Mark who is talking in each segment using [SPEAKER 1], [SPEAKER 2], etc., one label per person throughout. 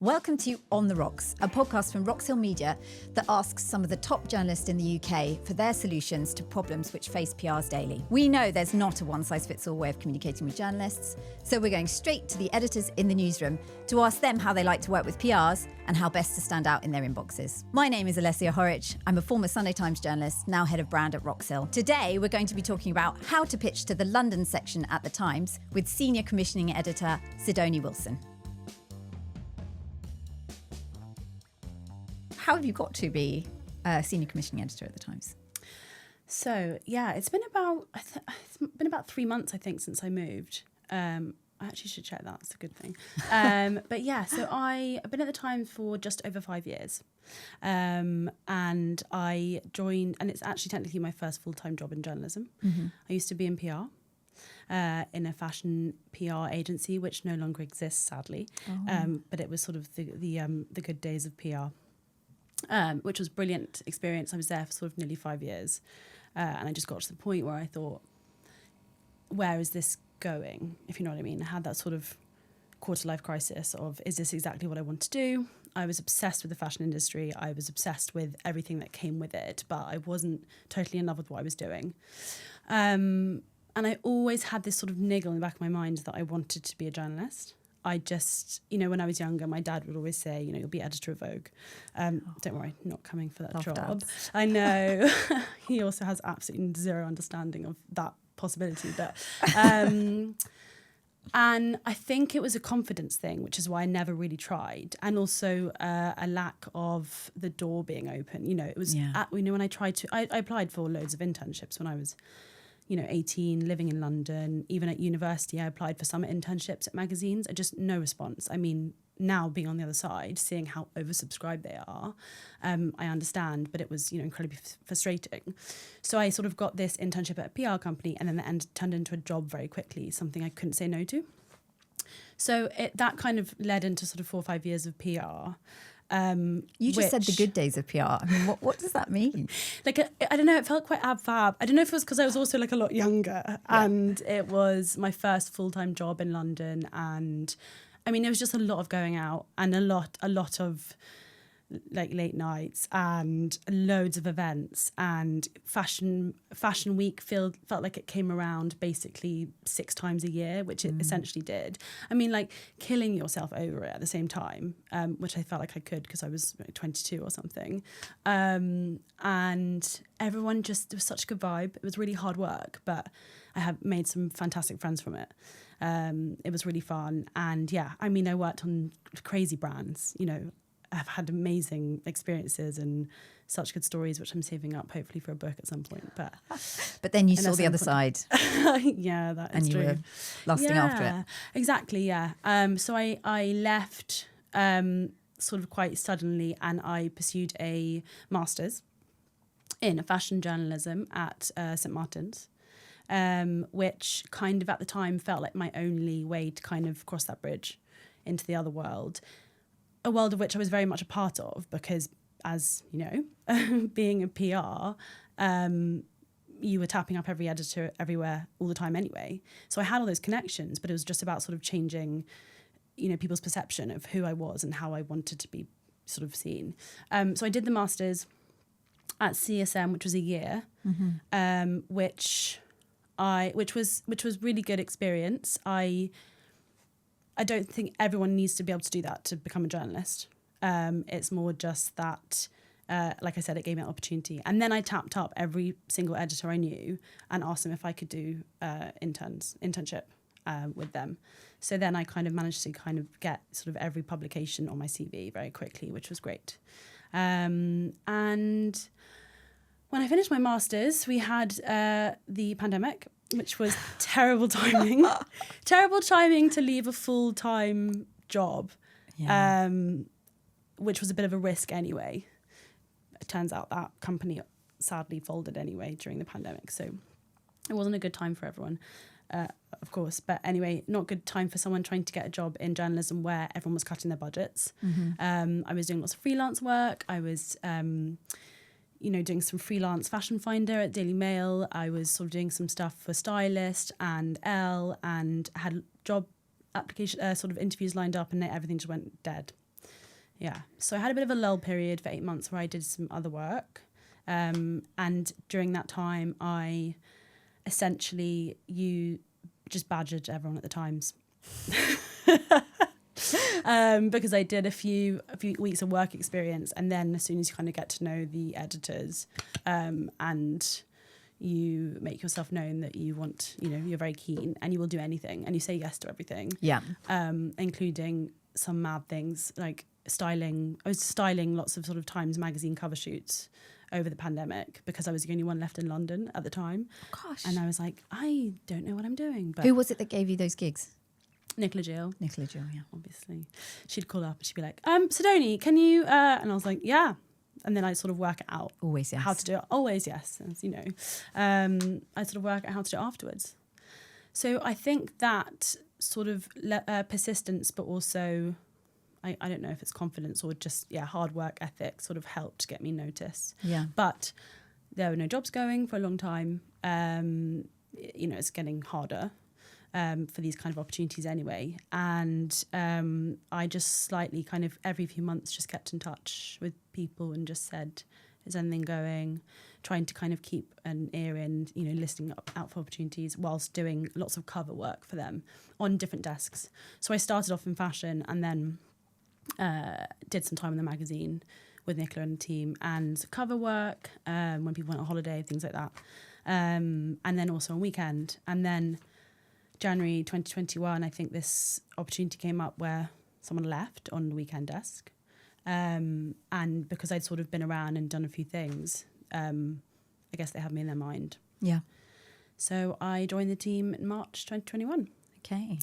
[SPEAKER 1] Welcome to On the Rocks, a podcast from Roxhill Media that asks some of the top journalists in the UK for their solutions to problems which face PRs daily. We know there's not a one-size-fits-all way of communicating with journalists, so we're going straight to the editors in the newsroom to ask them how they like to work with PRs and how best to stand out in their inboxes. My name is Alessia Horwich. I'm a former Sunday Times journalist, now head of brand at Roxhill. Today, we're going to be talking about how to pitch to the London section at the Times with senior commissioning editor Sidonie Wilson. How have you got to be a senior commissioning editor at the Times?
[SPEAKER 2] So yeah, it's been about 3 months, I think, since I moved. I actually should check that. It's a good thing. But yeah, so I've been at the Times for just over 5 years, and I joined, and it's actually technically my first full-time job in journalism. Mm-hmm. I used to be in PR. In a fashion PR agency, which no longer exists, sadly. Oh. But it was sort of the good days of PR. Which was a brilliant experience. I was there for sort of nearly 5 years. And I just got to the point where I thought, where is this going? If you know what I mean. I had that sort of quarter-life crisis of, is this exactly what I want to do? I was obsessed with the fashion industry. I was obsessed with everything that came with it, but I wasn't totally in love with what I was doing. And I always had this sort of niggle in the back of my mind that I wanted to be a journalist. I just, when I was younger, my dad would always say, you'll be editor of Vogue. Don't worry, not coming for that
[SPEAKER 1] Love
[SPEAKER 2] job.
[SPEAKER 1] dads.
[SPEAKER 2] I know. He also has absolutely zero understanding of that possibility. But and I think it was a confidence thing, which is why I never really tried. And also a lack of the door being open. It was, when I tried to, I applied for loads of internships when I was 18, living in London. Even at university, I applied for summer internships at magazines. No response. I mean, now being on the other side, seeing how oversubscribed they are, I understand, but it was, incredibly frustrating. So I sort of got this internship at a PR company, and then that turned into a job very quickly, something I couldn't say no to. So that kind of led into sort of 4 or 5 years of PR.
[SPEAKER 1] You just said the good days of PR. I mean, what does that mean?
[SPEAKER 2] I don't know, it felt quite ab fab. I don't know if it was because I was also a lot younger, and it was my first full-time job in London, and I mean, it was just a lot of going out and a lot of late nights and loads of events, and fashion week felt like it came around basically 6 times a year, which it essentially did. I mean, killing yourself over it at the same time, which I felt like I could because I was 22 or something. And everyone it was such a good vibe. It was really hard work, but I have made some fantastic friends from it. It was really fun. And yeah, I mean, I worked on crazy brands, I've had amazing experiences and such good stories, which I'm saving up hopefully for a book at some point.
[SPEAKER 1] But then you saw the other side.
[SPEAKER 2] Yeah, that is true.
[SPEAKER 1] And you were lusting after it.
[SPEAKER 2] Exactly, yeah. So I left sort of quite suddenly, and I pursued a master's in fashion journalism at St. Martin's, which kind of at the time felt like my only way to kind of cross that bridge into the other world. A world of which I was very much a part of, because as you know, being a PR, you were tapping up every editor everywhere all the time anyway. So I had all those connections, but it was just about sort of changing, people's perception of who I was and how I wanted to be sort of seen. So I did the master's at CSM, which was a year, which was really good experience. I don't think everyone needs to be able to do that to become a journalist. It's more just that, like I said, it gave me an opportunity. And then I tapped up every single editor I knew and asked them if I could do internship with them. So then I kind of managed to kind of get sort of every publication on my CV very quickly, which was great. And when I finished my master's, we had the pandemic, which was terrible timing. Terrible timing to leave a full-time job, which was a bit of a risk anyway. It turns out that company sadly folded anyway during the pandemic, so it wasn't a good time for everyone, of course. But anyway, not good time for someone trying to get a job in journalism where everyone was cutting their budgets. I was doing lots of freelance work. I was doing some freelance fashion finder at Daily Mail. I was sort of doing some stuff for Stylist and Elle, and had job application sort of interviews lined up, and everything just went dead. Yeah. So I had a bit of a lull period for 8 months where I did some other work. And during that time, you just badgered everyone at the Times. Because I did a few weeks of work experience, and then as soon as you kind of get to know the editors, and you make yourself known that you want, you're very keen and you will do anything and you say yes to everything.
[SPEAKER 1] Yeah.
[SPEAKER 2] Including some mad things like styling. I was styling lots of sort of Times magazine cover shoots over the pandemic because I was the only one left in London at the time.
[SPEAKER 1] Gosh.
[SPEAKER 2] And I was like, I don't know what I'm doing. But
[SPEAKER 1] who was it that gave you those gigs?
[SPEAKER 2] Nicola Jill,
[SPEAKER 1] yeah.
[SPEAKER 2] obviously. She'd call up and she'd be like, Sidonie, can you... And I was like, yeah. And then I'd sort of work it out.
[SPEAKER 1] Always yes.
[SPEAKER 2] How to do it. Always yes, as you know. I sort of work out how to do it afterwards. So I think that sort of persistence, but also... I don't know if it's confidence or just, hard work ethic sort of helped get me noticed.
[SPEAKER 1] Yeah.
[SPEAKER 2] But there were no jobs going for a long time. It's getting harder for these kind of opportunities anyway. And I just slightly kind of every few months just kept in touch with people and just said, is anything going? Trying to kind of keep an ear in, listening out for opportunities whilst doing lots of cover work for them on different desks. So I started off in fashion and then... did some time in the magazine with Nicola and the team and cover work when people went on holiday, things like that. And then also on weekend. And then January 2021, I think this opportunity came up where someone left on the weekend desk. And because I'd sort of been around and done a few things, I guess they had me in their mind.
[SPEAKER 1] Yeah.
[SPEAKER 2] So I joined the team in March 2021.
[SPEAKER 1] Okay.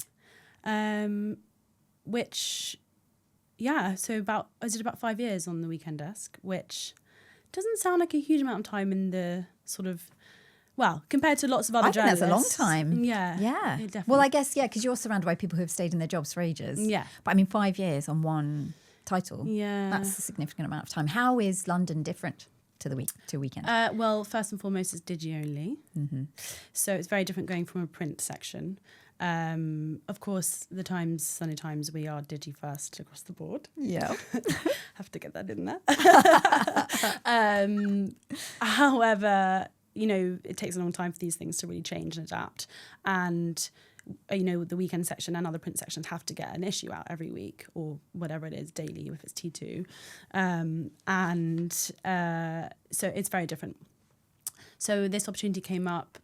[SPEAKER 2] Which... so I did about 5 years on the weekend desk, which doesn't sound like a huge amount of time in the sort of, compared to lots of other journalists.
[SPEAKER 1] I think that's a long time.
[SPEAKER 2] Yeah.
[SPEAKER 1] Definitely. Well, I guess, because you're surrounded by people who have stayed in their jobs for ages.
[SPEAKER 2] Yeah.
[SPEAKER 1] But I mean, 5 years on one title.
[SPEAKER 2] Yeah.
[SPEAKER 1] That's a significant amount of time. How is London different to weekend?
[SPEAKER 2] Well, first and foremost, it's digi only. Mm-hmm. So it's very different going from a print section. Of course, the Times, Sunday Times, we are digi first across the board.
[SPEAKER 1] Yeah.
[SPEAKER 2] Have to get that in there. However, it takes a long time for these things to really change and adapt. And, the weekend section and other print sections have to get an issue out every week or whatever it is, daily, if it's T2. So it's very different. So this opportunity came up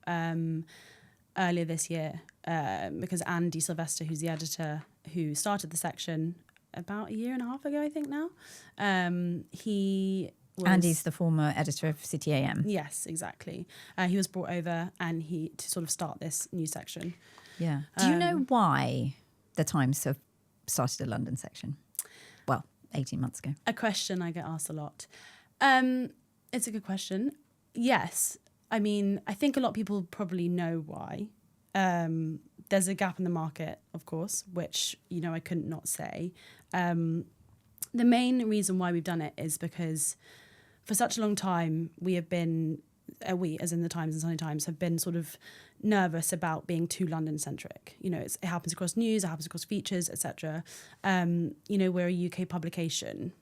[SPEAKER 2] earlier this year because Andy Sylvester, who's the editor who started the section about a year and a half ago, I think now,
[SPEAKER 1] Andy's the former editor of City AM.
[SPEAKER 2] Yes, exactly. He was brought over to sort of start this new section.
[SPEAKER 1] Yeah. Do you know why the Times have started a London section? Well, 18 months ago.
[SPEAKER 2] A question I get asked a lot. It's a good question. Yes. I mean, I think a lot of people probably know why. There's a gap in the market, of course, which, I couldn't not say. The main reason why we've done it is because for such a long time, we have been, we, as in the Times and Sunday Times, have been sort of nervous about being too London-centric. It happens across news, it happens across features, etc. We're a UK publication.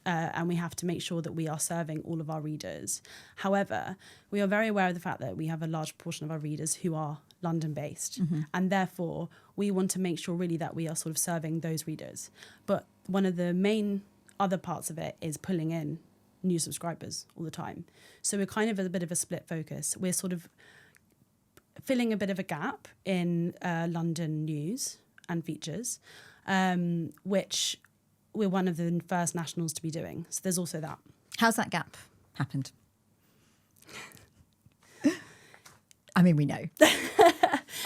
[SPEAKER 2] And we have to make sure that we are serving all of our readers. However, we are very aware of the fact that we have a large portion of our readers who are London-based. Mm-hmm. And therefore, we want to make sure really that we are sort of serving those readers. But one of the main other parts of it is pulling in new subscribers all the time. So we're kind of a bit of a split focus. We're sort of filling a bit of a gap in London news and features, which... we're one of the first nationals to be doing. So there's also that. How's
[SPEAKER 1] that gap happened? I mean, we know.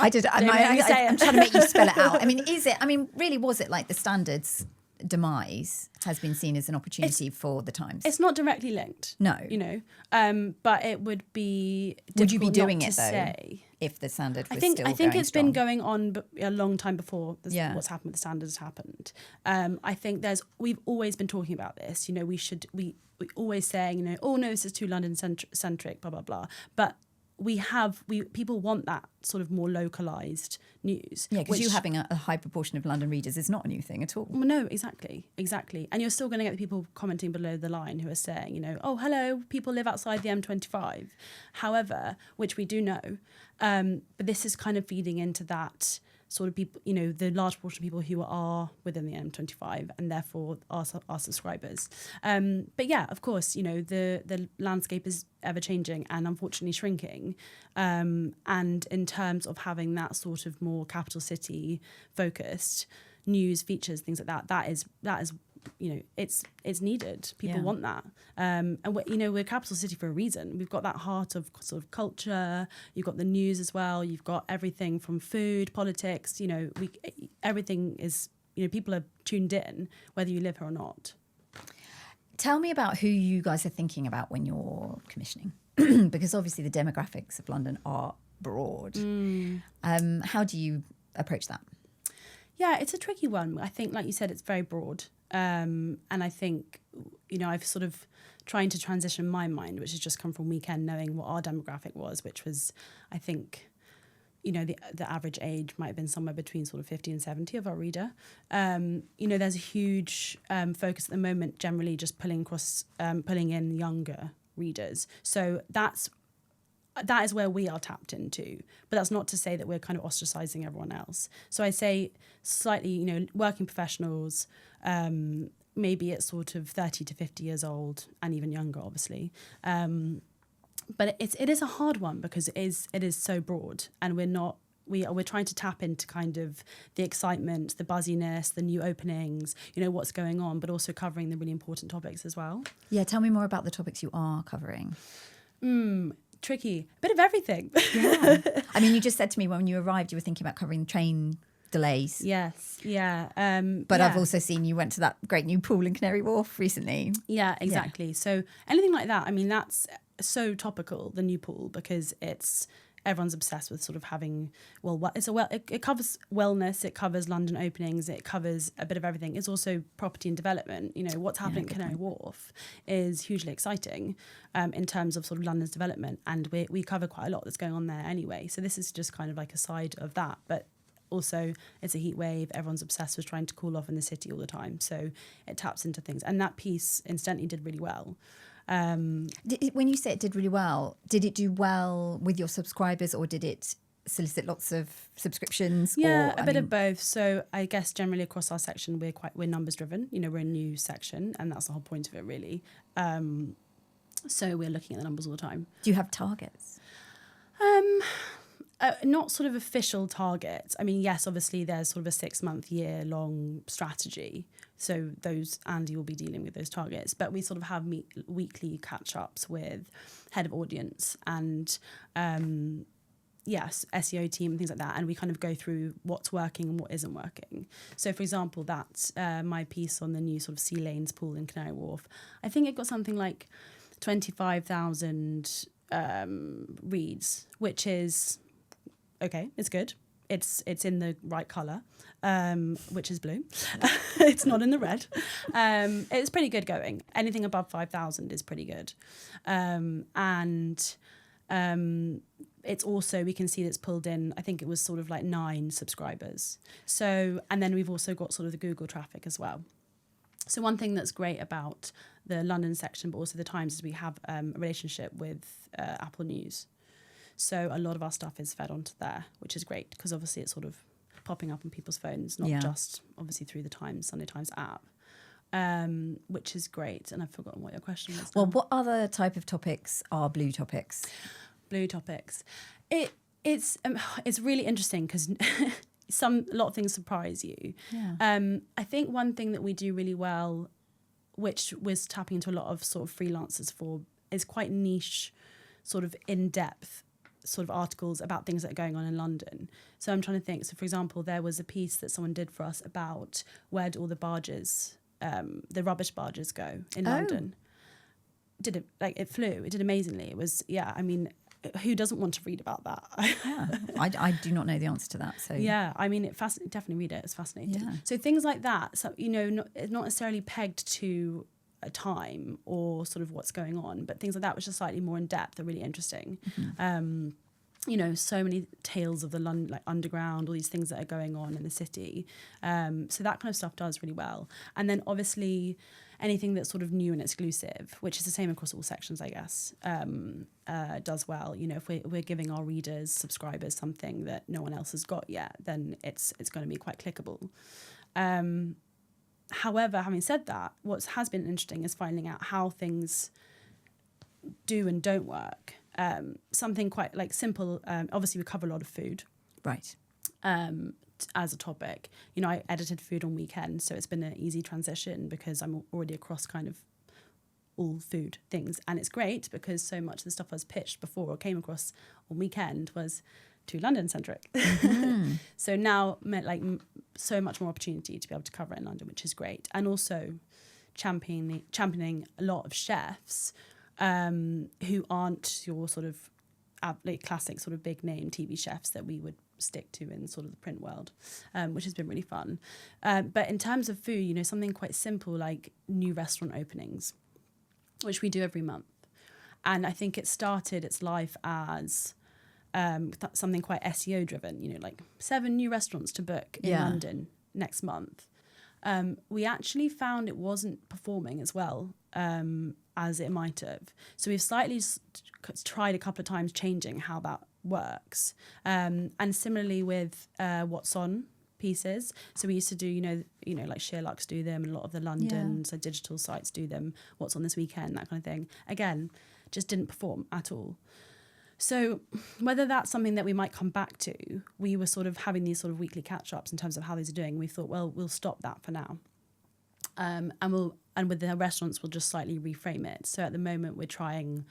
[SPEAKER 1] I'm trying to make you spell it out. I mean, really, was it like the Standard's demise has been seen as an opportunity for the Times?
[SPEAKER 2] It's not directly linked.
[SPEAKER 1] No.
[SPEAKER 2] But it would be
[SPEAKER 1] Would you be doing
[SPEAKER 2] it, though,
[SPEAKER 1] say, if the Standard was
[SPEAKER 2] still
[SPEAKER 1] going
[SPEAKER 2] I think it's
[SPEAKER 1] strong?
[SPEAKER 2] been going on a long time before what's happened with the Standard has happened. I think we've always been talking about this. We always saying, oh no, this is too London centric, blah, blah, blah. But people want that sort of more localized news.
[SPEAKER 1] Yeah, because you having a high proportion of London readers is not a new thing at all.
[SPEAKER 2] Well, no, exactly. And you're still going to get the people commenting below the line who are saying, you know, oh, hello, people live outside the M25. However, which we do know, but this is kind of feeding into that sort of people, you know, the large proportion of people who are within the M25 and therefore are subscribers. But yeah, of course, you know, the landscape is ever changing and unfortunately shrinking. And in terms of having that sort of more capital city focused news, features, things like that, that is, you know, it's needed. People want that. And we're a capital city for a reason. We've got that heart of sort of culture. You've got the news as well. You've got everything from food, politics, you know, everything is, you know, people are tuned in whether you live here or not.
[SPEAKER 1] Tell me about who you guys are thinking about when you're commissioning, because obviously the demographics of London are broad. How do you approach that?
[SPEAKER 2] Yeah, it's a tricky one. I think, like you said, it's very broad. And I think, you know, I've sort of trying to transition my mind, which has just come from Weekend, knowing what our demographic was, which was, I think, you know, the average age might have been somewhere between sort of 50 and 70 of our reader. You know, there's a huge focus at the moment, generally just pulling in younger readers. So that is where we are tapped into. But that's not to say that we're kind of ostracizing everyone else. So I say slightly, you know, working professionals, maybe it's sort of 30 to 50 years old and even younger, obviously. But it is a hard one because it is so broad, and we're trying to tap into kind of the excitement, the buzziness, the new openings, you know, what's going on, but also covering the really important topics as well. Yeah,
[SPEAKER 1] tell me more about the topics you are covering.
[SPEAKER 2] Tricky. Bit of everything.
[SPEAKER 1] Yeah. I mean, you just said to me when you arrived, you were thinking about covering train delays.
[SPEAKER 2] Yes. Yeah.
[SPEAKER 1] But I've also seen you went to that great new pool in Canary Wharf recently.
[SPEAKER 2] Yeah, exactly. Yeah. So anything like that, I mean, that's so topical, the new pool, because everyone's obsessed with sort of having, it covers wellness, it covers London openings, it covers a bit of everything. It's also property and development. You know, what's happening at Canary Wharf is hugely exciting in terms of sort of London's development, and we cover quite a lot that's going on there anyway. So this is just kind of like a side of that, but also it's a heat wave. Everyone's obsessed with trying to cool off in the city all the time. So it taps into things, and that piece incidentally did really well.
[SPEAKER 1] When you say it did really well, did it do well with your subscribers, or did it solicit lots of subscriptions?
[SPEAKER 2] Yeah, a bit of both. So I guess generally across our section, we're numbers driven. You know, we're a new section, and that's the whole point of it, really. So we're looking at the numbers all the time.
[SPEAKER 1] Do you have targets?
[SPEAKER 2] Not sort of official targets. I mean, yes, obviously there's sort of a 6-month, year-long strategy. So Andy will be dealing with those targets. But we sort of have weekly catch-ups with head of audience and, SEO team and things like that. And we kind of go through what's working and what isn't working. So, for example, that's my piece on the new sort of Sea Lanes pool in Canary Wharf. I think it got something like 25,000 reads, which is... okay, it's good. It's in the right colour, which is blue. It's not in the red. It's pretty good going. Anything above 5,000 is pretty good. It's also, we can see that's pulled in, I think it was sort of like 9 subscribers. So, and then we've also got sort of the Google traffic as well. So one thing that's great about the London section, but also the Times, is we have a relationship with Apple News. So a lot of our stuff is fed onto there, which is great because obviously it's sort of popping up on people's phones, not just obviously through the Sunday Times app, which is great. And I've forgotten what your question was.
[SPEAKER 1] Well, what other type of topics are blue topics?
[SPEAKER 2] Blue topics. It's really interesting because a lot of things surprise you. Yeah. I think one thing that we do really well, which we're tapping into a lot of sort of freelancers for, is quite niche, sort of in-depth sort of articles about things that are going on in London. So I'm trying to think. So, for example, there was a piece that someone did for us about where do all the barges, the rubbish barges go in London. Did it, like, it flew. It did amazingly. It was, I mean, who doesn't want to read about that?
[SPEAKER 1] Yeah, I do not know the answer to that. So
[SPEAKER 2] yeah, I mean, definitely read it. It's fascinating.
[SPEAKER 1] Yeah.
[SPEAKER 2] So things like that. So, you know, not necessarily pegged to a time or sort of what's going on, but things like that which are slightly more in depth are really interesting. You know, so many tales of the London, like underground, all these things that are going on in the city. So that kind of stuff does really well. And then obviously anything that's sort of new and exclusive, which is the same across all sections, I guess, does well. You know, if we're giving our readers, subscribers something that no one else has got yet, then it's going to be quite clickable. However, having said that, what has been interesting is finding out how things do and don't work. Something quite like simple. Obviously, we cover a lot of food,
[SPEAKER 1] Right.
[SPEAKER 2] as a topic. You know, I edited food on weekends, so it's been an easy transition because I'm already across kind of all food things, and it's great because so much of the stuff I was pitched before or came across on weekend was too London centric. So now, so much more opportunity to be able to cover it in London, which is great, and also championing a lot of chefs. Who aren't your sort of like classic sort of big name TV chefs that we would stick to in sort of the print world, which has been really fun. But in terms of food, you know, something quite simple like new restaurant openings, which we do every month. And I think it started its life as something quite SEO driven, you know, like 7 new restaurants to book in London next month. We actually found it wasn't performing as well as it might have. So we've slightly tried a couple of times changing how that works. And similarly with What's On pieces. So we used to do, you know, like Sheerluxe do them, and a lot of the London so digital sites do them. What's On this weekend, that kind of thing. Again, just didn't perform at all. So whether that's something that we might come back to, we were sort of having these sort of weekly catch-ups in terms of how these are doing. We thought, well, we'll stop that for now. And with the restaurants, we'll just slightly reframe it. So at the moment, we're trying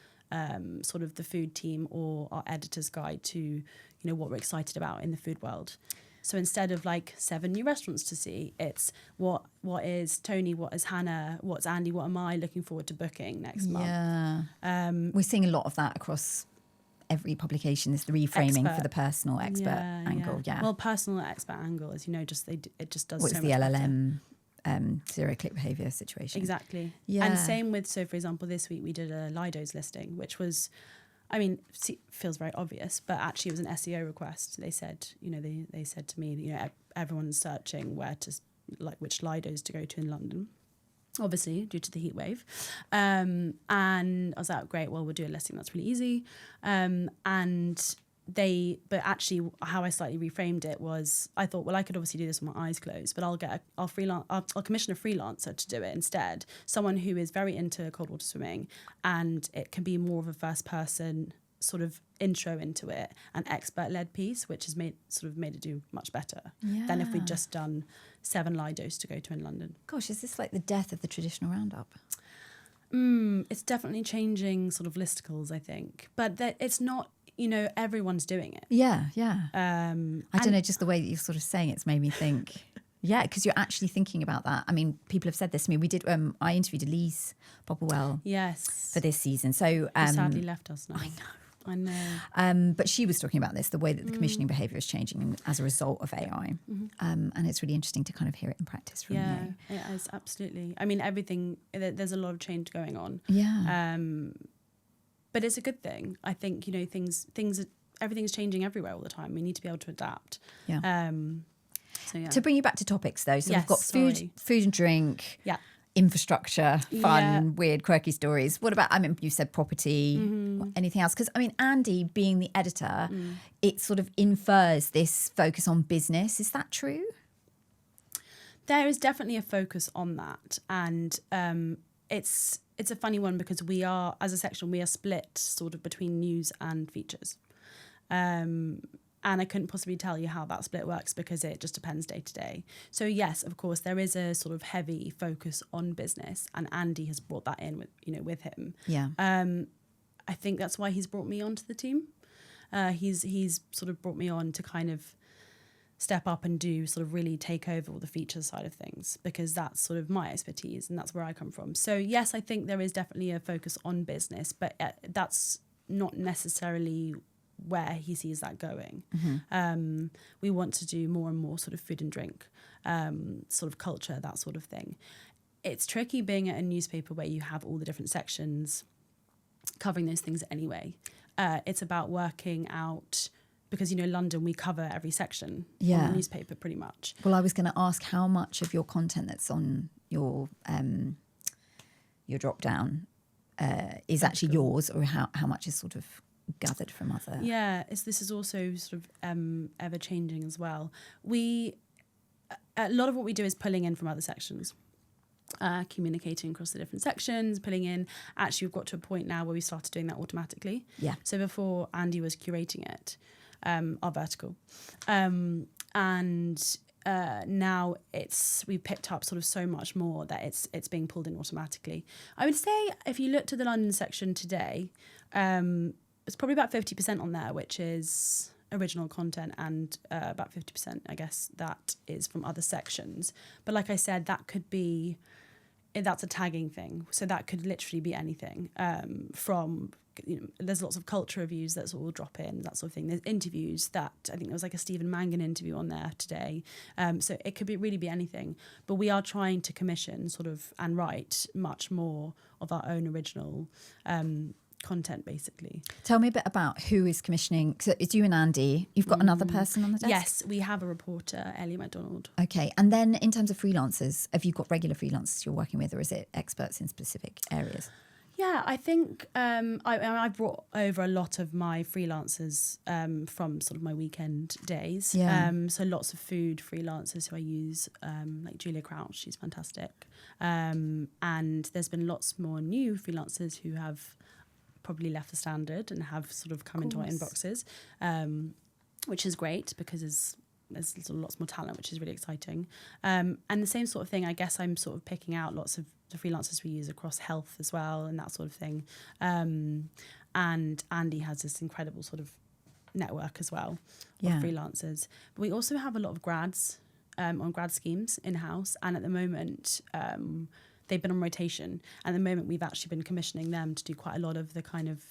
[SPEAKER 2] sort of the food team or our editor's guide to, you know, what we're excited about in the food world. So instead of like 7 new restaurants to see, it's what is Tony, what is Hannah, what's Andy, what am I looking forward to booking next month?
[SPEAKER 1] Yeah. We're seeing a lot of that across every publication, is the reframing for the personal expert angle. Yeah.
[SPEAKER 2] Well, personal expert angle, as you know, it just does.
[SPEAKER 1] What's
[SPEAKER 2] so
[SPEAKER 1] the
[SPEAKER 2] much
[SPEAKER 1] LLM zero click behavior situation?
[SPEAKER 2] Exactly.
[SPEAKER 1] Yeah.
[SPEAKER 2] And same with, so for example, this week we did a Lido's listing, which was, I mean, feels very obvious, but actually it was an SEO request. They said, you know, they said to me, you know, everyone's searching which Lido's to go to in London, obviously due to the heat wave. And I was like, great, well, we'll do a listing. That's really easy. But actually how I slightly reframed it was, I thought, well, I could obviously do this with my eyes closed, but I'll commission a freelancer to do it instead. Someone who is very into cold water swimming, and it can be more of a first person sort of intro into it, an expert led piece, which has made it do much better than if we'd just done 7 Lidos to go to in London.
[SPEAKER 1] Gosh, is this like the death of the traditional roundup?
[SPEAKER 2] It's definitely changing sort of listicles, I think, but it's not, you know, everyone's doing it.
[SPEAKER 1] Yeah. I don't know, just the way that you're sort of saying it's made me think. Yeah, because you're actually thinking about that. I mean, people have said this to me. We did. I interviewed Elise Bobblewell.
[SPEAKER 2] Yes.
[SPEAKER 1] For this season. So
[SPEAKER 2] Who sadly left us now. I know.
[SPEAKER 1] But she was talking about this, the way that the commissioning behaviour is changing as a result of AI. And it's really interesting to kind of hear it in practice from you.
[SPEAKER 2] Yeah, it is, absolutely. I mean, there's a lot of change going on.
[SPEAKER 1] Yeah.
[SPEAKER 2] But it's a good thing. I think, you know, everything's changing everywhere all the time. We need to be able to adapt.
[SPEAKER 1] Yeah.
[SPEAKER 2] So, yeah.
[SPEAKER 1] To bring you back to topics though, so we've got food and drink.
[SPEAKER 2] Yeah.
[SPEAKER 1] Infrastructure, fun, weird, quirky stories. What about, I mean, you said property, anything else? Because, I mean, Andy, being the editor, it sort of infers this focus on business. Is that true?
[SPEAKER 2] There is definitely a focus on that. And it's a funny one because we are, as a section, we are split sort of between news and features. And I couldn't possibly tell you how that split works because it just depends day to day. So yes, of course, there is a sort of heavy focus on business, and Andy has brought that in with him.
[SPEAKER 1] Yeah.
[SPEAKER 2] I think that's why he's brought me onto the team. He's sort of brought me on to kind of step up and do sort of really take over all the features side of things, because that's sort of my expertise and that's where I come from. So yes, I think there is definitely a focus on business, but that's not necessarily where he sees that going. We want to do more and more sort of food and drink, sort of culture, that sort of thing. it's tricky being at a newspaper where you have all the different sections covering those things anyway. It's about working out, because, London, we cover every section on the newspaper pretty much.
[SPEAKER 1] Well, I was going to ask how much of your content that's on your drop down is actually yours, or how much is sort of gathered from other.
[SPEAKER 2] Yeah, this is also sort of ever changing as well. A lot of what we do is pulling in from other sections. Communicating across the different sections, pulling in. Actually, we've got to a point now where we started doing that automatically.
[SPEAKER 1] Yeah.
[SPEAKER 2] So before, Andy was curating it, our vertical, and now we've picked up sort of so much more that it's being pulled in automatically. I would say if you look to the London section today, it's probably about 50% on there, which is original content, and about 50%, I guess, that is from other sections. But like I said, that's a tagging thing. So that could literally be anything from, there's lots of culture reviews that sort of drop in, that sort of thing. There's interviews that, I think there was like a Stephen Mangan interview on there today. So it could really be anything. But we are trying to commission sort of and write much more of our own original content, basically.
[SPEAKER 1] Tell me a bit about who is commissioning. So it's you and Andy. You've got another person on the desk?
[SPEAKER 2] Yes, we have a reporter, Ellie MacDonald.
[SPEAKER 1] Okay. And then in terms of freelancers, have you got regular freelancers you're working with, or is it experts in specific areas?
[SPEAKER 2] Yeah, I think I brought over a lot of my freelancers from sort of my weekend days.
[SPEAKER 1] Yeah.
[SPEAKER 2] So lots of food freelancers who I use, like Julia Crouch, she's fantastic. And there's been lots more new freelancers who have probably left the Standard and have sort of come into our inboxes, which is great because there's sort of lots more talent, which is really exciting. And the same sort of thing, I guess I'm sort of picking out lots of the freelancers we use across health as well and that sort of thing. And Andy has this incredible sort of network as well of freelancers. But we also have a lot of grads on grad schemes in-house, and at the moment they've been on rotation. At the moment we've actually been commissioning them to do quite a lot of the kind of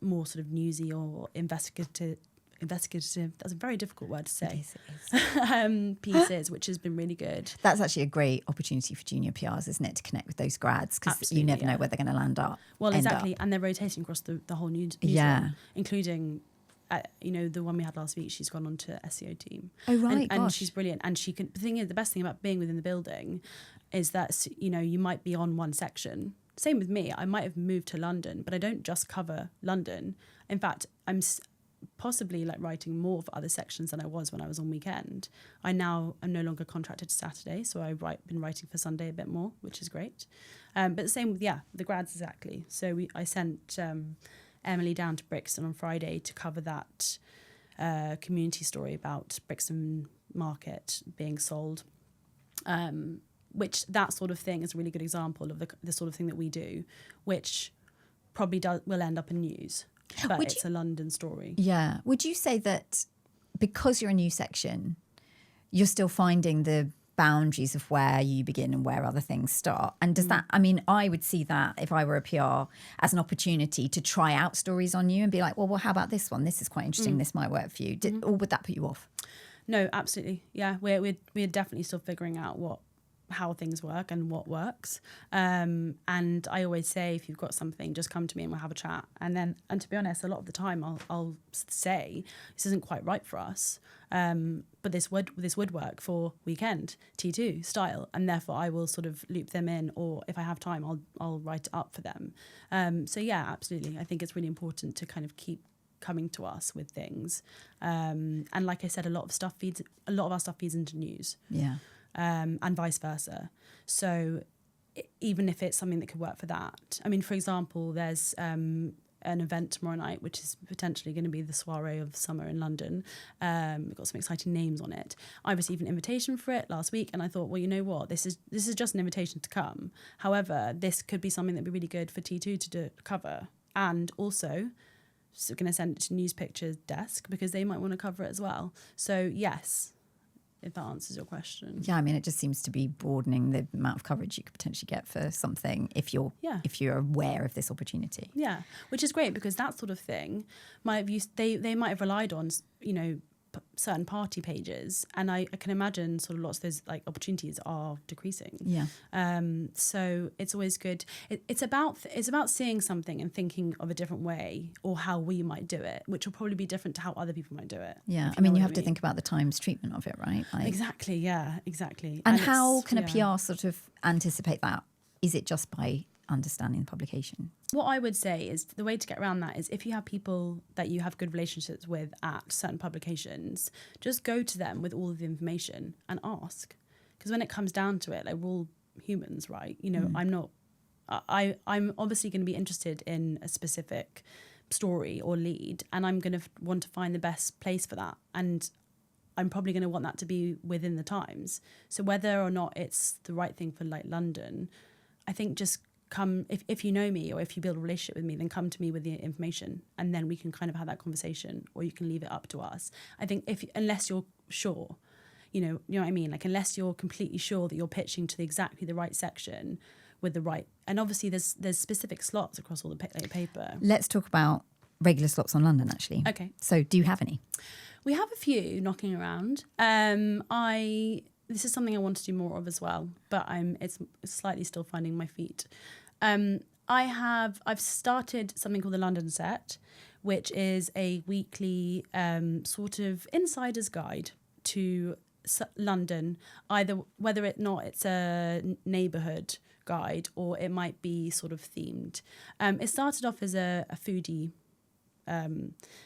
[SPEAKER 2] more sort of newsy or investigative, that's a very difficult word to say, pieces, which has been really good.
[SPEAKER 1] That's actually a great opportunity for junior PRs, isn't it, to connect with those grads, because you never know where they're going to land up.
[SPEAKER 2] Well, exactly, and they're rotating across the whole newsroom, including the one we had last week. She's gone on to SEO team.
[SPEAKER 1] Oh right,
[SPEAKER 2] and she's brilliant. And she can. The thing is, the best thing about being within the building is that you might be on one section. Same with me. I might have moved to London, but I don't just cover London. In fact, I'm possibly like writing more for other sections than I was when I was on weekend. I'm no longer contracted to Saturday, so I've been writing for Sunday a bit more, which is great. But the same with the grads, exactly. So I sent Emily down to Brixton on Friday to cover that community story about Brixton Market being sold, which that sort of thing is a really good example of the sort of thing that we do, which probably will end up in news. But it's a London story. Yeah.
[SPEAKER 1] Would you say that because you're a new section, you're still finding the boundaries of where you begin and where other things start? And does that, I would see that if I were a PR as an opportunity to try out stories on you and be like, well, how about this one? This is quite interesting. This might work for you. Or would that put you off?
[SPEAKER 2] No, absolutely. Yeah, we're definitely still figuring out how things work and what works. And I always say, if you've got something, just come to me and we'll have a chat. And to be honest, a lot of the time I'll say, this isn't quite right for us, but this would work for weekend T2 style. And therefore I will sort of loop them in, or if I have time, I'll write it up for them. So yeah, absolutely. I think it's really important to kind of keep coming to us with things. And like I said, a lot of our stuff feeds into news. Yeah. And vice versa. So even if it's something that could work for that, for example, there's an event tomorrow night, which is potentially going to be the soiree of summer in London. We've got some exciting names on it. I received an invitation for it last week, and I thought, well, you know what, this is just an invitation to come. However, this could be something that'd be really good for T2 to cover, and also going to send it to News Pictures desk because they might want to cover it as well. So yes, if that answers your question. Yeah,
[SPEAKER 1] it just seems to be broadening the amount of coverage you could potentially get for something if you're aware of this opportunity.
[SPEAKER 2] Yeah, which is great because that sort of thing they might have relied on, certain party pages, and I can imagine sort of lots of those like opportunities are decreasing.
[SPEAKER 1] Yeah.
[SPEAKER 2] So it's always good. It's about seeing something and thinking of a different way or how we might do it, which will probably be different to how other people might do it.
[SPEAKER 1] Yeah, I mean, you have to think about the Times treatment of it, right? Like,
[SPEAKER 2] exactly. Yeah, exactly.
[SPEAKER 1] And how can a PR sort of anticipate that? Is it just by understanding the publication?
[SPEAKER 2] What I would say is the way to get around that is if you have people that you have good relationships with at certain publications, just go to them with all of the information and ask. Because when it comes down to it, like, we're all humans, right? You know, I'm obviously going to be interested in a specific story or lead, and I'm going to want to find the best place for that. And I'm probably going to want that to be within the Times. So whether or not it's the right thing for like London, I think just come, if you know me or if you build a relationship with me, then come to me with the information, and then we can kind of have that conversation, or you can leave it up to us. I think unless you're sure, you know what I mean? Like, unless you're completely sure that you're pitching to exactly the right section with the right, and obviously there's specific slots across all the paper.
[SPEAKER 1] Let's talk about regular slots on London, actually.
[SPEAKER 2] Okay.
[SPEAKER 1] So do you have any?
[SPEAKER 2] We have a few knocking around. This is something I want to do more of as well, but it's slightly still finding my feet. I've started something called the London Set, which is a weekly sort of insider's guide to London, whether it's a neighbourhood guide or it might be sort of themed. It started off as a foodie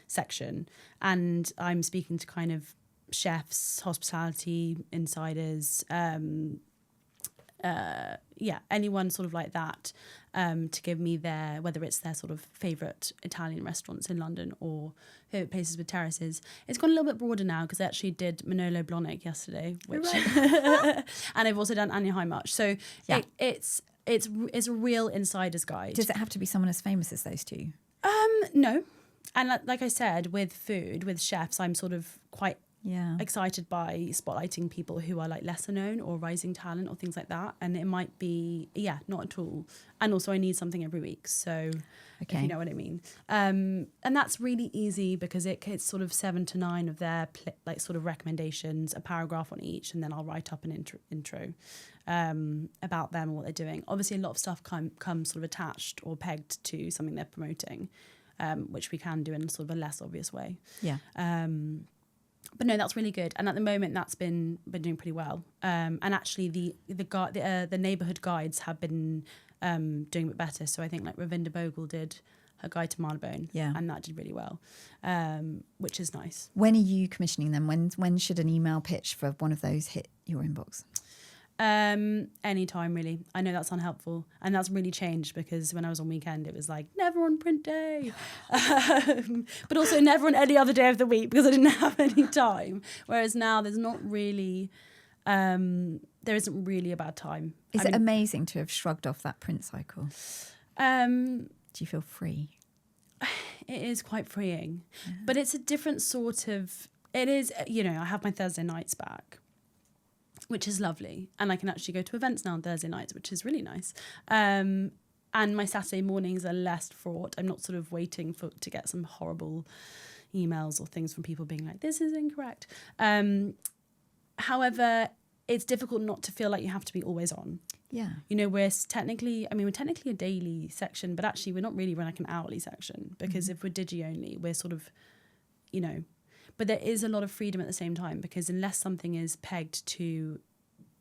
[SPEAKER 2] section, and I'm speaking to kind of chefs, hospitality insiders, anyone sort of like that, to give me whether it's their sort of favourite Italian restaurants in London or favourite places with terraces. It's gone a little bit broader now because I actually did Manolo Blahnik yesterday, which and I've also done Anya Haimarch. So yeah. It's a real insider's guide.
[SPEAKER 1] Does it have to be someone as famous as those two?
[SPEAKER 2] No. And like I said, with food, with chefs, I'm sort of quite excited by spotlighting people who are like lesser known or rising talent or things like that. And it might be, not at all. And also I need something every week. So if you know what I mean. And that's really easy because it's sort of 7 to 9 of their like sort of recommendations, a paragraph on each, and then I'll write up an intro about them and what they're doing. Obviously a lot of stuff comes sort of attached or pegged to something they're promoting, which we can do in sort of a less obvious way. Yeah. But no, that's really good, and at the moment that's been doing pretty well. And actually, the neighbourhood guides have been doing a bit better. So I think like Ravinda Bogle did her guide to Marylebone, and that did really well, which is nice.
[SPEAKER 1] When are you commissioning them? When should an email pitch for one of those hit your inbox?
[SPEAKER 2] Anytime really. I know that's unhelpful, and that's really changed because when I was on weekend it was like never on print day, but also never on any other day of the week because I didn't have any time, whereas now there's not really there isn't really a bad time.
[SPEAKER 1] Is it amazing to have shrugged off that print cycle? Do you feel free?
[SPEAKER 2] It is quite freeing, but it's a different sort of, it is, I have my Thursday nights back, which is lovely. And I can actually go to events now on Thursday nights, which is really nice. And my Saturday mornings are less fraught. I'm not sort of waiting to get some horrible emails or things from people being like, this is incorrect. However, it's difficult not to feel like you have to be always on. Yeah. We're technically a daily section, but actually we're not really like an hourly section because if we're digi only, we're sort of, but there is a lot of freedom at the same time because unless something is pegged to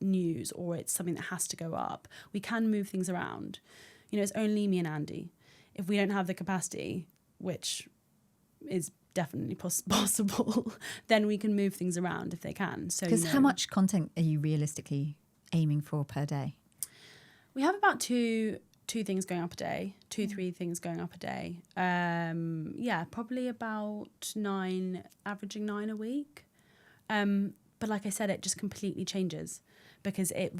[SPEAKER 2] news or it's something that has to go up, we can move things around. It's only me and Andy. If we don't have the capacity, which is definitely possible, then we can move things around if they can. So,
[SPEAKER 1] because how much content are you realistically aiming for per day?
[SPEAKER 2] We have about two things going up a day, 2-3 things going up a day. Probably about 9, averaging 9 a week. But like I said, it just completely changes because it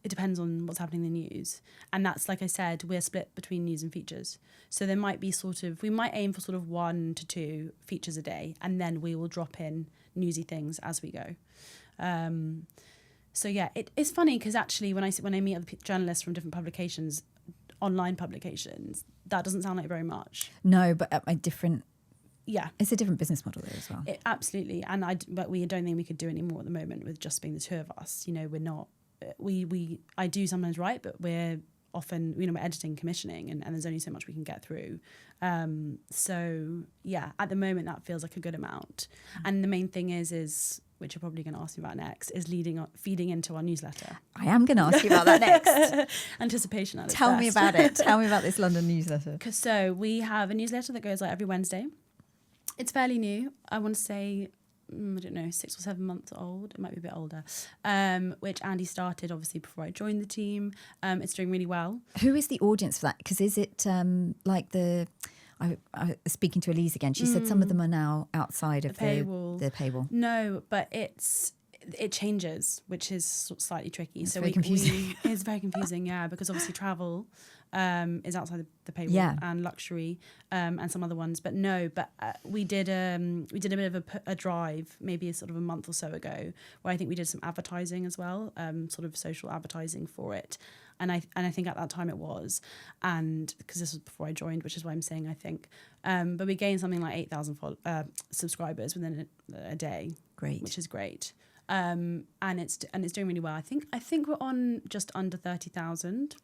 [SPEAKER 2] depends on what's happening in the news. And that's, like I said, we're split between news and features. So there might be we might aim for sort of 1 to 2 features a day, and then we will drop in newsy things as we go. So yeah, it's funny because actually when I meet other journalists from different publications, online publications, that doesn't sound like very much.
[SPEAKER 1] No, but at my different
[SPEAKER 2] Yeah.
[SPEAKER 1] It's a different business model there as well.
[SPEAKER 2] Absolutely. And but we don't think we could do any more at the moment with just being the two of us. You know, we're not, I do sometimes write, but we're often, you know, we're editing, commissioning, and there's only so much we can get through. So yeah, at the moment that feels like a good amount. And the main thing is which you're probably going to ask me about next, is feeding into our newsletter.
[SPEAKER 1] I am going to ask you about that next.
[SPEAKER 2] Anticipation at its
[SPEAKER 1] Tell me
[SPEAKER 2] best.
[SPEAKER 1] about it. Tell me about this London newsletter.
[SPEAKER 2] So we have a newsletter that goes out every Wednesday. It's fairly new. I want to say, I don't know, 6 or 7 months old. It might be a bit older. Which Andy started, obviously, before I joined the team. It's doing really well.
[SPEAKER 1] Who is the audience for that? Because is it like the... I was speaking to Elise again. She said some of them are now outside of the paywall. No,
[SPEAKER 2] but it changes, which is slightly tricky.
[SPEAKER 1] It's very confusing.
[SPEAKER 2] It's very confusing, yeah, because obviously travel is outside the paywall, and luxury and some other ones. But we did a bit of a drive, maybe a month or so ago, where I think we did some advertising as well, sort of social advertising for it. And I think at that time it was, and because this was before I joined, which is why I'm saying I think, but we gained something like 8,000 subscribers within a day.
[SPEAKER 1] Great,
[SPEAKER 2] which is great, and it's doing really well. I think we're on just under 30,000.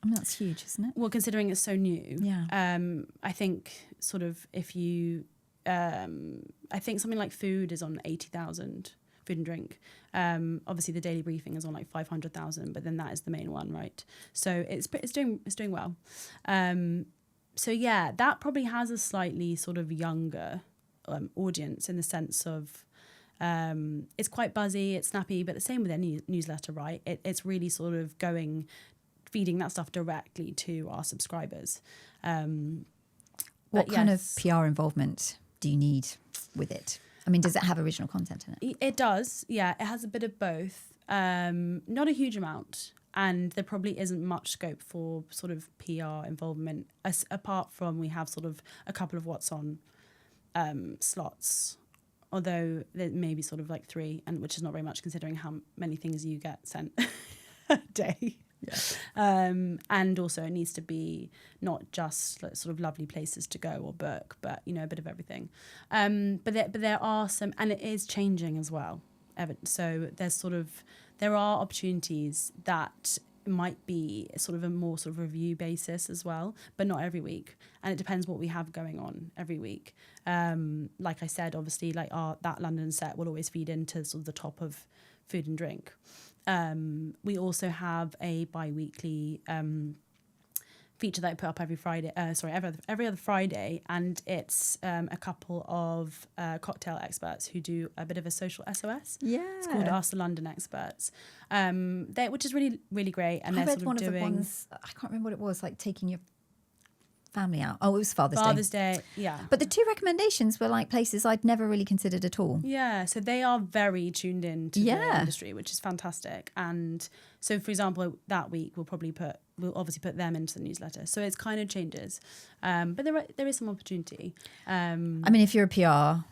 [SPEAKER 1] I mean, that's huge, isn't it?
[SPEAKER 2] Well, considering it's so new,
[SPEAKER 1] yeah.
[SPEAKER 2] I think sort of if you, I think something like food is on 80,000. Food and drink. Obviously, the daily briefing is on like 500,000, but then that is the main one, right? So it's doing well. So yeah, that probably has a slightly sort of younger audience in the sense of it's quite buzzy, it's snappy, but the same with their newsletter, right? It's really sort of feeding that stuff directly to our subscribers.
[SPEAKER 1] What kind of PR involvement do you need with it? I mean, does it have original content in it?
[SPEAKER 2] It does, yeah. It has a bit of both. Not a huge amount. And there probably isn't much scope for sort of PR involvement, apart from we have sort of a couple of what's on slots, although there may be sort of like 3, and which is not very much considering how many things you get sent a day. Yeah. And also it needs to be not just like sort of lovely places to go or book, but you know, a bit of everything. But there are some, and it is changing as well. So there are opportunities that might be sort of a more sort of review basis as well, but not every week. And it depends what we have going on every week. Like I said, obviously, like that London set will always feed into sort of the top of food and drink. We also have a bi-weekly feature that I put up every Friday. Every other Friday, and it's a couple of cocktail experts who do a bit of a social SOS.
[SPEAKER 1] Yeah,
[SPEAKER 2] it's called Ask the London Experts, which is really really great. And
[SPEAKER 1] I
[SPEAKER 2] they're
[SPEAKER 1] read
[SPEAKER 2] sort
[SPEAKER 1] one
[SPEAKER 2] of
[SPEAKER 1] of
[SPEAKER 2] doing.
[SPEAKER 1] The ones, I can't remember what it was, like taking your family out. Oh, it was Father's
[SPEAKER 2] Day, yeah.
[SPEAKER 1] But the 2 recommendations were like places I'd never really considered at all.
[SPEAKER 2] Yeah, so they are very tuned in to the industry, which is fantastic. And so, for example, that week we'll obviously put them into the newsletter. So it's kind of changes, but there is some opportunity.
[SPEAKER 1] I mean, if you're a PR,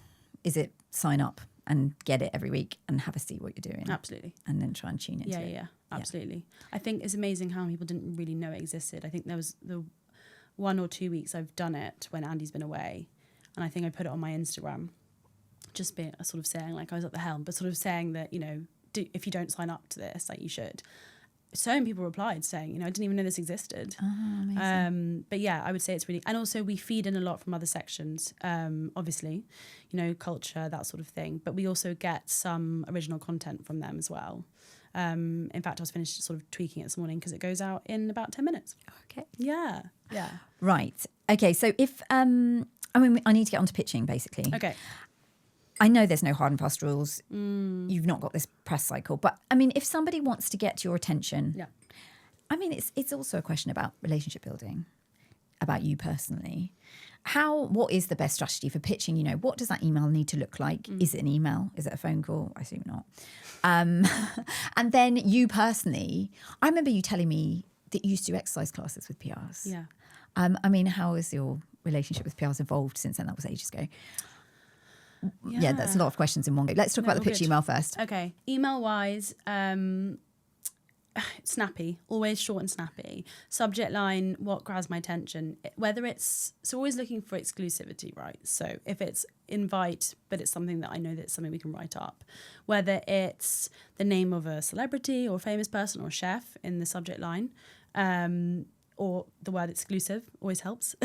[SPEAKER 1] is it sign up and get it every week and have a see what you're doing?
[SPEAKER 2] Absolutely.
[SPEAKER 1] And then try and tune into it.
[SPEAKER 2] Yeah, absolutely. I think it's amazing how people didn't really know it existed. I think there was the 1 or 2 weeks I've done it when Andy's been away, and I think I put it on my Instagram, just being sort of saying like I was at the helm, but sort of saying that, you know, if you don't sign up to this, like you should. So many people replied saying, you know, I didn't even know this existed.
[SPEAKER 1] Oh, amazing.
[SPEAKER 2] But yeah, I would say it's really, and also we feed in a lot from other sections, obviously, you know, culture, that sort of thing, but we also get some original content from them as well. In fact, I was finished sort of tweaking it this morning because it goes out in about 10 minutes.
[SPEAKER 1] Okay.
[SPEAKER 2] Yeah.
[SPEAKER 1] Right. Okay. So if, I mean, I need to get onto pitching basically.
[SPEAKER 2] Okay.
[SPEAKER 1] I know there's no hard and fast rules. You've not got this press cycle, but I mean, if somebody wants to get your attention, I mean, it's also a question about relationship building, about you personally. What is the best strategy for pitching? You know, what does that email need to look like? Is it an email? Is it a phone call? I assume not. And then you personally, I remember you telling me that you used to do exercise classes with PRs.
[SPEAKER 2] Yeah.
[SPEAKER 1] I mean, how has your relationship with PRs evolved since then? That was ages ago. Yeah, that's a lot of questions in one go. Let's talk about the pitch email first.
[SPEAKER 2] Okay. Email-wise, snappy, always short and snappy. Subject line, what grabs my attention, whether it's always looking for exclusivity, right? So if it's invite, but it's something that I know that's something we can write up, whether it's the name of a celebrity or famous person or chef in the subject line, or the word exclusive always helps.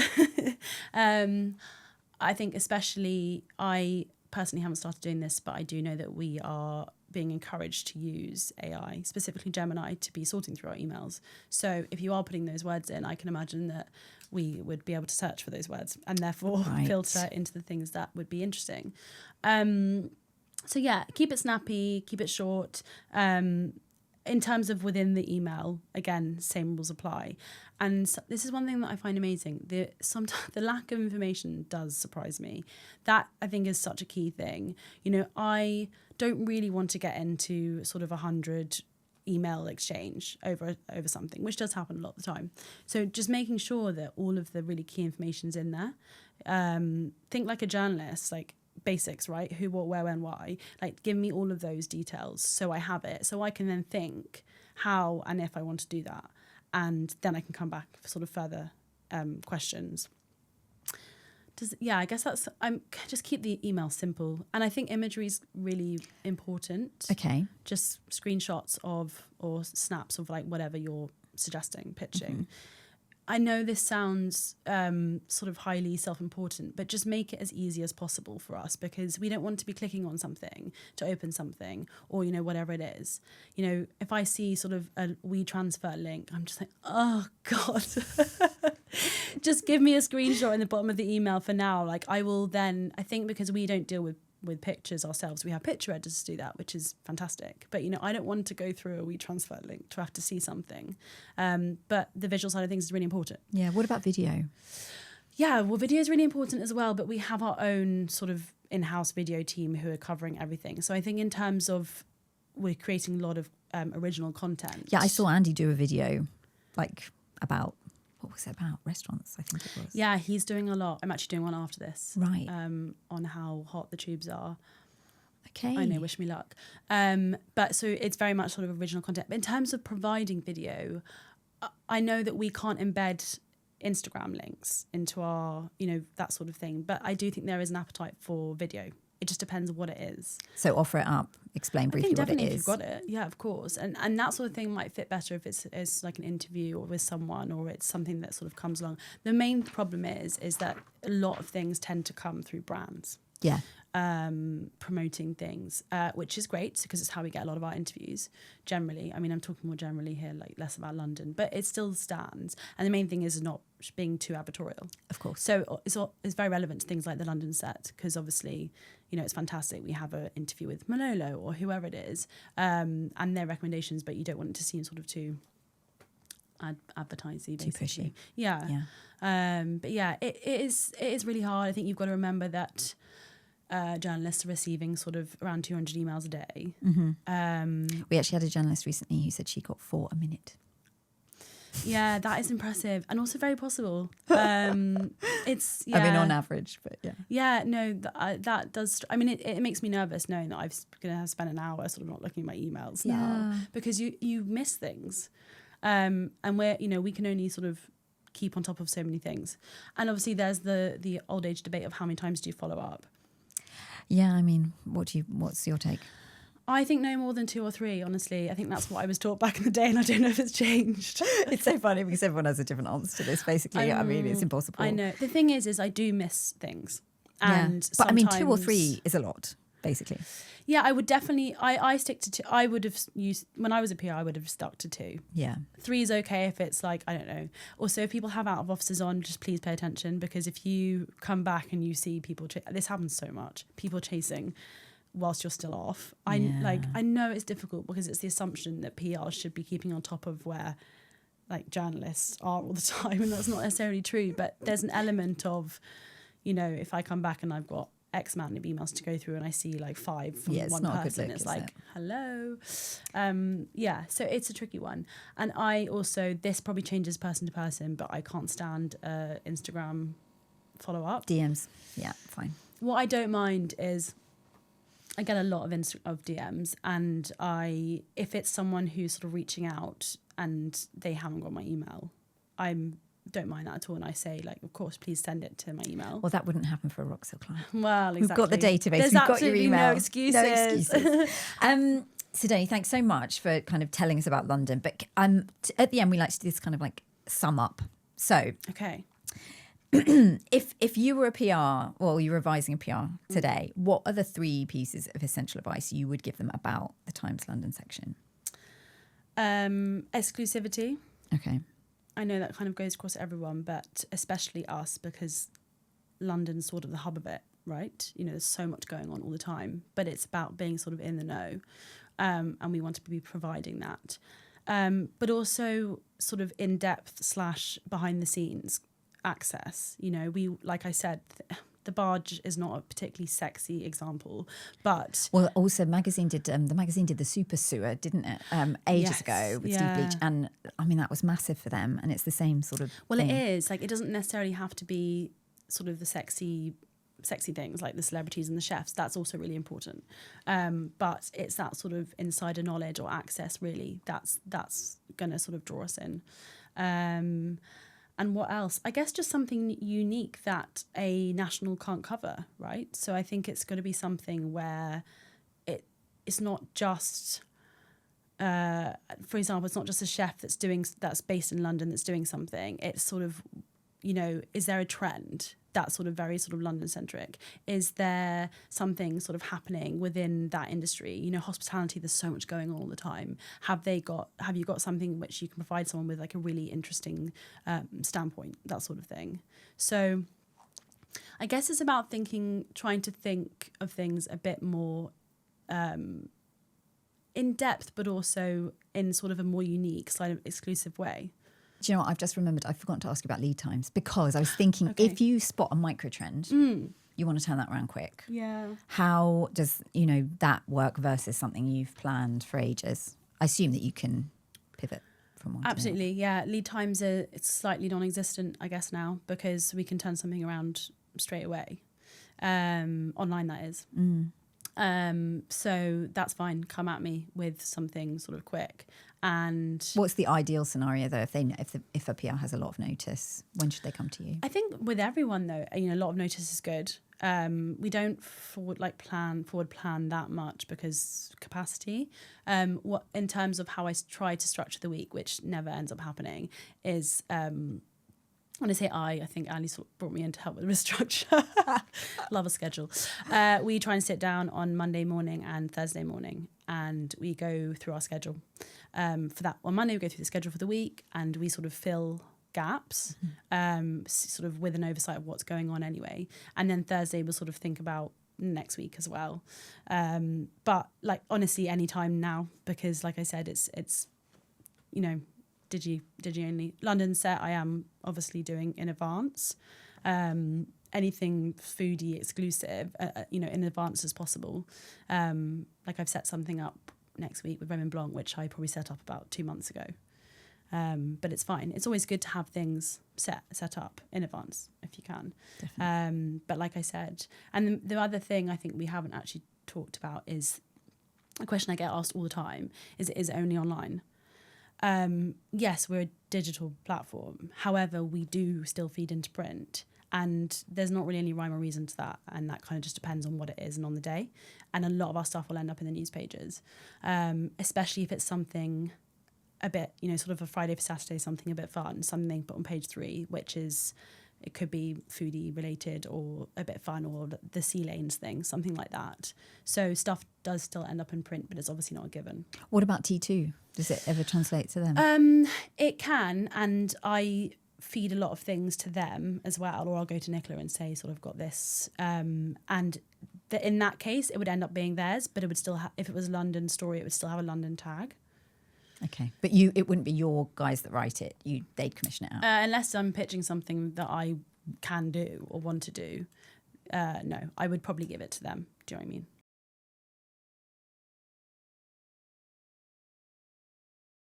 [SPEAKER 2] I think especially, I personally haven't started doing this, but I do know that we are being encouraged to use AI, specifically Gemini, to be sorting through our emails. So if you are putting those words in, I can imagine that we would be able to search for those words and therefore filter into the things that would be interesting. So yeah, keep it snappy, keep it short. In terms of within the email, again, same rules apply. And so this is one thing that I find amazing. Sometimes the lack of information does surprise me. That, I think, is such a key thing. You know, I don't really want to get into sort of 100 email exchange over something, which does happen a lot of the time. So just making sure that all of the really key information's in there. Think like a journalist, like basics, right? Who, what, where, when, why. Like, give me all of those details so I have it, so I can then think how and if I want to do that. And then I can come back for sort of further questions. I guess just keep the email simple. And I think imagery is really important.
[SPEAKER 1] Okay.
[SPEAKER 2] Just screenshots of, or snaps of, like, whatever you're suggesting, pitching. Mm-hmm. I know this sounds sort of highly self-important, but just make it as easy as possible for us, because we don't want to be clicking on something to open something, or, you know, whatever it is. You know, if I see sort of a WeTransfer link, I'm just like, oh God, just give me a screenshot in the bottom of the email for now. Like, I will then, I think because we don't deal with pictures ourselves, we have picture editors to do that, which is fantastic. But, you know, I don't want to go through a WeTransfer link to have to see something. But the visual side of things is really important.
[SPEAKER 1] Yeah. What about video?
[SPEAKER 2] Yeah, well, video is really important as well, but we have our own sort of in-house video team who are covering everything. So I think in terms of, we're creating a lot of original content.
[SPEAKER 1] Yeah, I saw Andy do a video, like, about, what was it about? Restaurants, I think it was.
[SPEAKER 2] Yeah, he's doing a lot. I'm actually doing one after this.
[SPEAKER 1] Right.
[SPEAKER 2] On how hot the tubes are.
[SPEAKER 1] Okay.
[SPEAKER 2] I know, wish me luck. But so it's very much sort of original content. But in terms of providing video, I know that we can't embed Instagram links into our, you know, that sort of thing. But I do think there is an appetite for video. It just depends on what it is.
[SPEAKER 1] So offer it up, explain briefly what it is.
[SPEAKER 2] If you've got it, yeah, of course. And that sort of thing might fit better if it's like an interview or with someone, or it's something that sort of comes along. The main problem is that a lot of things tend to come through brands.
[SPEAKER 1] Yeah.
[SPEAKER 2] Promoting things, which is great because it's how we get a lot of our interviews generally. I mean, I'm talking more generally here, like less about London, but it still stands. And the main thing is not being too advertorial. Of course. So it's very relevant to things like the London set, because obviously, you know, it's fantastic. We have an interview with Manolo or whoever it is, and their recommendations, but you don't want it to seem sort of too advertising, basically. Too pushy. Yeah. But yeah, it is really hard. I think you've got to remember that journalists are receiving sort of around 200 emails a day. Mm-hmm.
[SPEAKER 1] We actually had a journalist recently who said she got 4 a minute.
[SPEAKER 2] Yeah, that is impressive and also very possible. It's, yeah.
[SPEAKER 1] I mean, on average, but yeah.
[SPEAKER 2] Yeah, no, that does. I mean, it makes me nervous knowing that I'm going to have spent an hour sort of not looking at my emails now, because you miss things, and we can only sort of keep on top of so many things. And obviously, there's the old age debate of how many times do you follow up.
[SPEAKER 1] Yeah, I mean, what's your take?
[SPEAKER 2] I think no more than 2 or 3, honestly. I think that's what I was taught back in the day, and I don't know if it's changed. It's so funny because everyone has a different answer to this, basically. I mean, it's impossible. I know. The thing is I do miss things. And
[SPEAKER 1] but I mean, 2 or 3 is a lot, basically. Yeah,
[SPEAKER 2] I would definitely, I stick to 2. I would have used, when I was a PR, I would have stuck to 2.
[SPEAKER 1] Yeah.
[SPEAKER 2] 3 is okay if it's like, I don't know. Also, if people have out of offices on, just please pay attention, because if you come back and you see people, this happens so much, people chasing whilst you're still off. I know it's difficult because it's the assumption that PR should be keeping on top of where like journalists are all the time, and that's not necessarily true. But there's an element of, you know, if I come back and I've got X amount of emails to go through and I see like 5 from one person, it's like, hello. So it's a tricky one. And I also, this probably changes person to person, but I can't stand Instagram follow up.
[SPEAKER 1] DMs. Yeah, fine.
[SPEAKER 2] What I don't mind is, I get a lot of DMs, and if it's someone who's sort of reaching out and they haven't got my email, don't mind that at all, and I say, like, of course, please send it to my email.
[SPEAKER 1] Well, that wouldn't happen for a Roxhill client.
[SPEAKER 2] Well, exactly.
[SPEAKER 1] We've got the database.
[SPEAKER 2] There's
[SPEAKER 1] We've got your
[SPEAKER 2] absolutely
[SPEAKER 1] email.
[SPEAKER 2] no excuses.
[SPEAKER 1] Sidonie, thanks so much for kind of telling us about London. But at the end, we like to do this kind of like sum up. So,
[SPEAKER 2] okay.
[SPEAKER 1] if you were a PR, or you were advising a PR today, what are the 3 pieces of essential advice you would give them about the Times London section?
[SPEAKER 2] Exclusivity.
[SPEAKER 1] Okay.
[SPEAKER 2] I know that kind of goes across everyone, but especially us, because London's sort of the hub of it, right? You know, there's so much going on all the time, but it's about being sort of in the know, and we want to be providing that. But also sort of in-depth / behind the scenes access. You know, like I said, the barge is not a particularly sexy example, but...
[SPEAKER 1] Well, also the magazine did the super sewer, didn't it, ages ago with Steve Bleach, and I mean that was massive for them, and it's the same sort of thing.
[SPEAKER 2] It is, like, it doesn't necessarily have to be sort of the sexy things like the celebrities and the chefs. That's also really important, but it's that sort of insider knowledge or access, really, that's going to sort of draw us in. And what else? I guess just something unique that a national can't cover, right? So I think it's going to be something where it's not just, for example, it's not just a chef that's based in London that's doing something. It's sort of, you know, is there a trend that's sort of very sort of London centric? Is there something sort of happening within that industry? You know, hospitality, there's so much going on all the time. Have you got something which you can provide someone with, like a really interesting standpoint, that sort of thing? So I guess it's about trying to think of things a bit more in depth, but also in sort of a more unique, slightly exclusive way.
[SPEAKER 1] Do you know what? I've just remembered I forgot to ask you about lead times, because I was thinking if you spot a micro trend, you want to turn that around quick.
[SPEAKER 2] Yeah.
[SPEAKER 1] How does, that work versus something you've planned for ages? I assume that you can pivot from one.
[SPEAKER 2] Absolutely, yeah. Lead times it's slightly non-existent, I guess, now, because we can turn something around straight away. Online, that is. So that's fine. Come at me with something sort of quick. And
[SPEAKER 1] what's the ideal scenario though? If a PR has a lot of notice, when should they come to you?
[SPEAKER 2] I think with everyone though, a lot of notice is good. We don't forward plan that much because capacity. What in terms of how I try to structure the week, which never ends up happening, is when I say I think Ali sort of brought me in to help with the structure. Love a schedule. We try and sit down on Monday morning and Thursday morning, and we go through our schedule. For that, on Monday we go through the schedule for the week, and we sort of fill gaps, sort of with an oversight of what's going on anyway. And then Thursday we'll sort of think about next week as well. But like honestly, any time now, because like I said, it's Did you only London set? I am obviously doing in advance. Anything foodie exclusive, in advance as possible. Like I've set something up next week with Raymond Blanc, which I probably set up about 2 months ago. But it's fine. It's always good to have things set up in advance if you can. But like I said, and the other thing I think we haven't actually talked about is a question I get asked all the time: is it only online? Yes, we're a digital platform. However, we do still feed into print, and there's not really any rhyme or reason to that. And that kind of just depends on what it is and on the day. And a lot of our stuff will end up in the news pages, especially if it's something a bit, sort of a Friday for Saturday, something a bit fun, something put on page 3, which is, it could be foodie related or a bit fun, or the Sea Lanes thing, something like that. So stuff does still end up in print, but it's obviously not a given. What
[SPEAKER 1] about T2? Does it ever translate to them?
[SPEAKER 2] It can, and I feed a lot of things to them as well, or I'll go to Nicola and say, sort of got this. And in that case, it would end up being theirs, but it would still if it was a London story, it would still have a London tag.
[SPEAKER 1] Okay, but it wouldn't be your guys that write it. They'd commission it out.
[SPEAKER 2] Unless I'm pitching something that I can do or want to do. No, I would probably give it to them. Do you know what I mean?